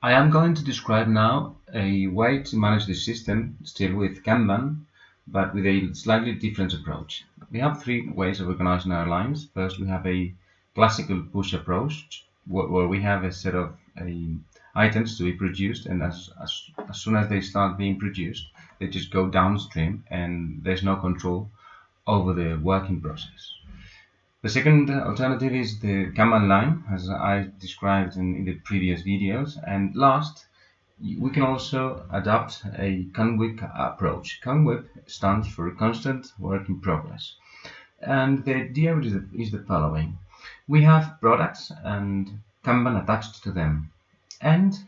I am going to describe now a way to manage the system still with Kanban, but with a slightly different approach. We have three ways of organizing our lines. First, we have a classical push approach, where we have a set of items to be produced, and as soon as they start being produced, they just go downstream, and there's no control over the working process. The second alternative is the Kanban line, as I described in the previous videos. And last, we can also adopt a Conwip approach. Conwip stands for Constant Work in Progress. And the idea is the following. We have products and Kanban attached to them. And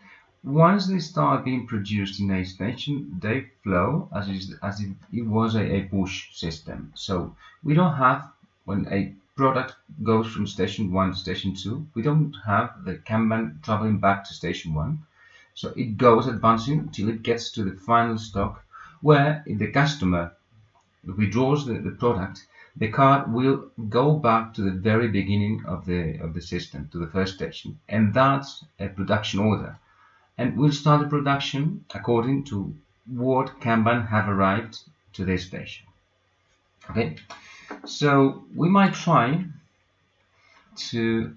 once they start being produced in a station, they flow as if it was a push system. So we don't have, when a product goes from station 1 to station 2, we don't have the Kanban traveling back to station 1. So it goes advancing till it gets to the final stock, where if the customer withdraws the product, the card will go back to the very beginning of the system, to the first station, and that's a production order. And we'll start the production according to what Kanban have arrived to this station. Okay. So we might try to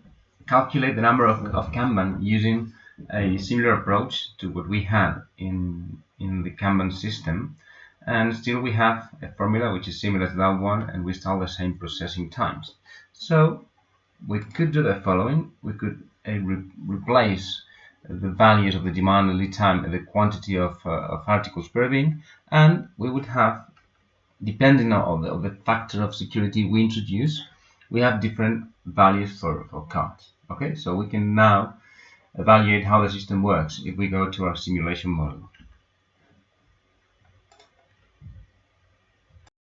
calculate the number of Kanban using a similar approach to what we had in the Kanban system, and still we have a formula which is similar to that one, and we still have the same processing times. So we could do the following. We could replace the values of the demand and lead time and the quantity of articles per bin, and we would have, depending on the factor of security we introduce, we have different values for cards. Okay, so we can now evaluate how the system works if we go to our simulation model.